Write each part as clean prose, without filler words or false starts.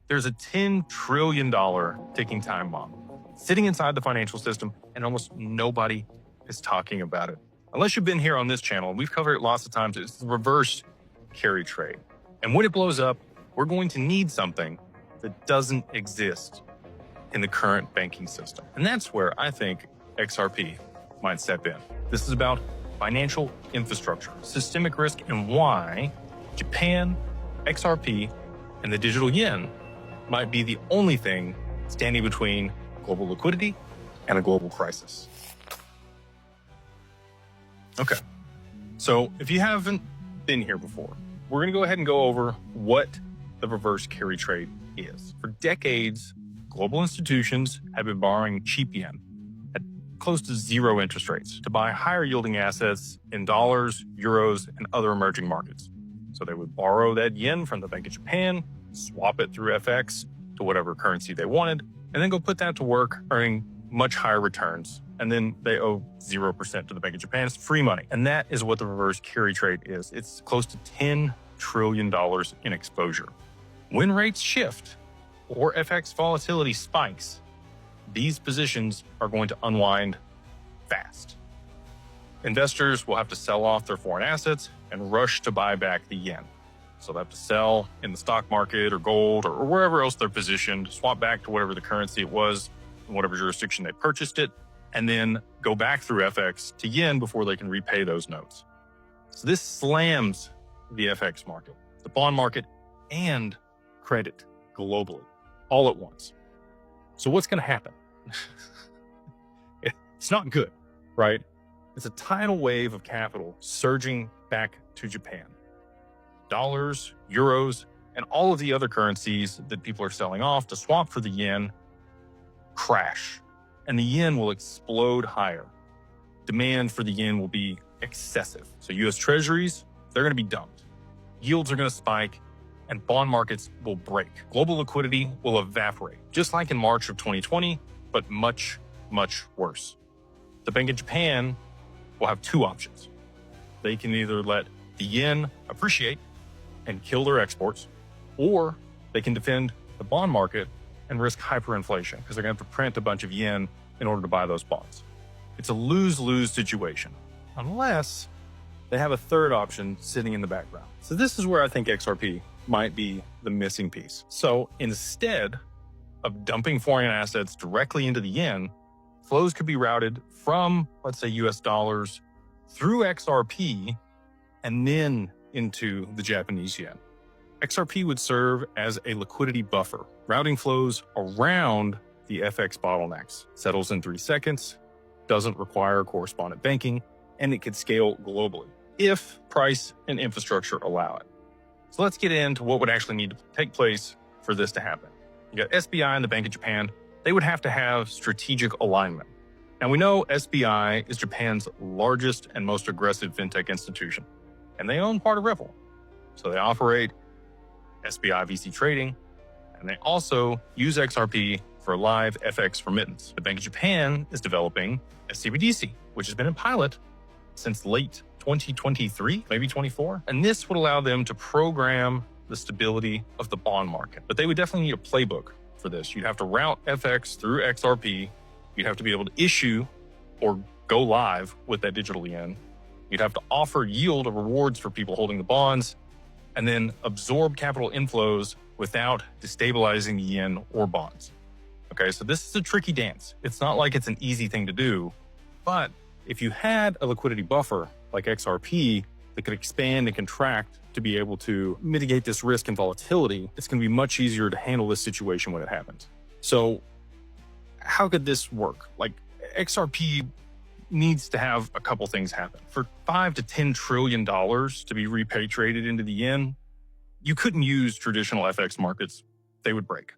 There's a $10 trillion ticking time bomb sitting inside the financial system, and almost nobody is talking about it. Unless you've been here on this channel, and we've covered it lots of times, it's the reverse carry trade. And when it blows up, we're going to need something that doesn't exist in the current banking system. And that's where I think XRP might step in. This is about financial infrastructure, systemic risk, and why Japan, XRP, and the digital yen might be the only thing standing between global liquidity and a global crisis. Okay, so if you haven't been here before, we're going to go ahead and go over what the reverse carry trade is. For decades, global institutions have been borrowing cheap yen at close to zero interest rates to buy higher yielding assets in dollars, euros, and other emerging markets. So they would borrow that yen from the Bank of Japan, swap it through FX to whatever currency they wanted, and then go put that to work, earning much higher returns. And then they owe 0% to the Bank of Japan. It's free money. And that is what the reverse carry trade is. It's close to $10 trillion in exposure. When rates shift or FX volatility spikes, these positions are going to unwind fast. Investors will have to sell off their foreign assets and rush to buy back the yen. So they'll have to sell in the stock market or gold or wherever else they're positioned, swap back to whatever the currency it was in whatever jurisdiction they purchased it, and then go back through FX to yen before they can repay those notes. So this slams the FX market, the bond market, and credit globally, all at once. So what's going to happen? It's not good, right? It's a tidal wave of capital surging back to Japan. Dollars, euros, and all of the other currencies that people are selling off to swap for the yen crash, and the yen will explode higher. Demand for the yen will be excessive. So US treasuries, they're going to be dumped. Yields are going to spike, and bond markets will break. Global liquidity will evaporate, just like in March of 2020, but much, much worse. The Bank of Japan will have two options. They can either let the yen appreciate and kill their exports, or they can defend the bond market and risk hyperinflation because they're going to have to print a bunch of yen in order to buy those bonds. It's a lose-lose situation, unless they have a third option sitting in the background. So this is where I think XRP might be the missing piece. So instead of dumping foreign assets directly into the yen, flows could be routed from, let's say, US dollars through XRP and then into the Japanese yen. XRP would serve as a liquidity buffer, routing flows around the FX bottlenecks. Settles in 3 seconds, doesn't require correspondent banking, and it could scale globally if price and infrastructure allow it. So let's get into what would actually need to take place for this to happen. You got SBI and the Bank of Japan. They would have to have strategic alignment. Now we know SBI is Japan's largest and most aggressive fintech institution, and they own part of Ripple. So they operate SBI VC trading, and they also use XRP for live FX remittance. The Bank of Japan is developing SCBDC, which has been in pilot since late 2023, maybe 24. And this would allow them to program the stability of the bond market. But they would definitely need a playbook for this. You'd have to route FX through XRP. You'd have to be able to issue or go live with that digital yen. You'd have to offer yield or rewards for people holding the bonds, and then absorb capital inflows without destabilizing the yen or bonds. Okay, so this is a tricky dance. It's not like it's an easy thing to do, but if you had a liquidity buffer like XRP that could expand and contract to be able to mitigate this risk and volatility, it's going to be much easier to handle this situation when it happens. So how could this work? Like, XRP needs to have a couple things happen. For $5 to $10 trillion to be repatriated into the yen, you couldn't use traditional FX markets. They would break.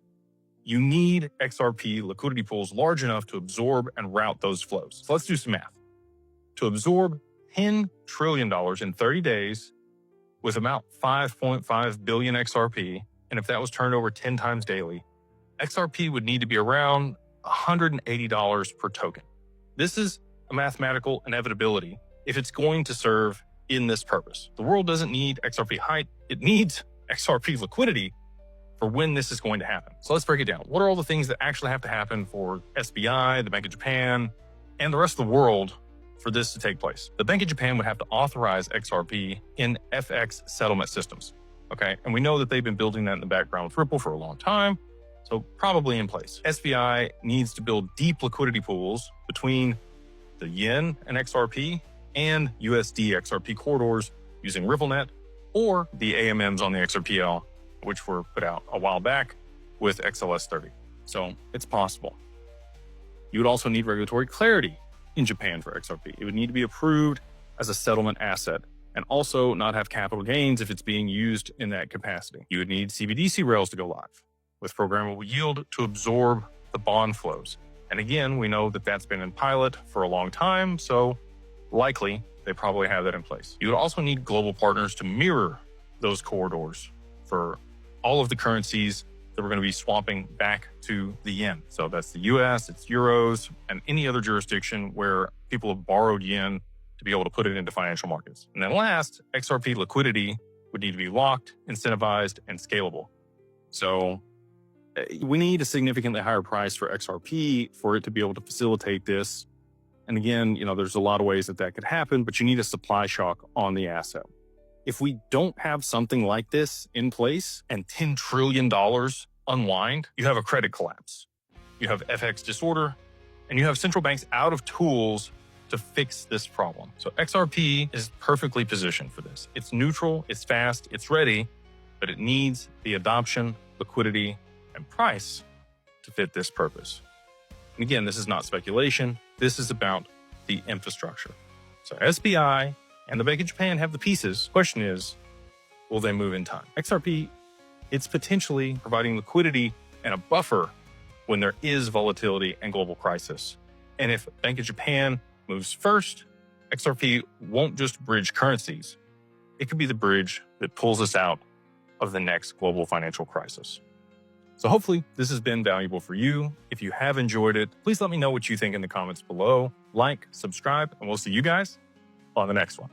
You need XRP liquidity pools large enough to absorb and route those flows. So let's do some math. To absorb $10 trillion in 30 days with about 5.5 billion XRP, and if that was turned over 10 times daily, XRP would need to be around $180 per token. This is a mathematical inevitability if it's going to serve in this purpose. The world doesn't need XRP height, it needs XRP liquidity for when this is going to happen. So let's break it down. What are all the things that actually have to happen for SBI, the Bank of Japan, and the rest of the world for this to take place? The Bank of Japan would have to authorize XRP in FX settlement systems. Okay, and we know that they've been building that in the background with Ripple for a long time, so probably in place. SBI needs to build deep liquidity pools between the yen and XRP and USD XRP corridors using RippleNet or the AMMs on the XRPL, which were put out a while back with XLS30. So it's possible. You would also need regulatory clarity in Japan for XRP. It would need to be approved as a settlement asset and also not have capital gains if it's being used in that capacity. You would need CBDC rails to go live with programmable yield to absorb the bond flows. And again, we know that that's been in pilot for a long time, so likely they probably have that in place. You would also need global partners to mirror those corridors for all of the currencies that we're going to be swapping back to the yen. So that's the US, it's euros, and any other jurisdiction where people have borrowed yen to be able to put it into financial markets. And then last, XRP liquidity would need to be locked, incentivized, and scalable. So we need a significantly higher price for XRP for it to be able to facilitate this. And again, there's a lot of ways that could happen, but you need a supply shock on the asset. If we don't have something like this in place and $10 trillion unwind, you have a credit collapse. You have FX disorder, and you have central banks out of tools to fix this problem. So XRP is perfectly positioned for this. It's neutral, it's fast, it's ready, but it needs the adoption, liquidity, and price to fit this purpose. And again, this is not speculation. This is about the infrastructure. So SBI and the Bank of Japan have the pieces. Question is, will they move in time? XRP, it's potentially providing liquidity and a buffer when there is volatility and global crisis. And if Bank of Japan moves first, XRP won't just bridge currencies. It could be the bridge that pulls us out of the next global financial crisis. So hopefully this has been valuable for you. If you have enjoyed it, please let me know what you think in the comments below. Like, subscribe, and we'll see you guys on the next one.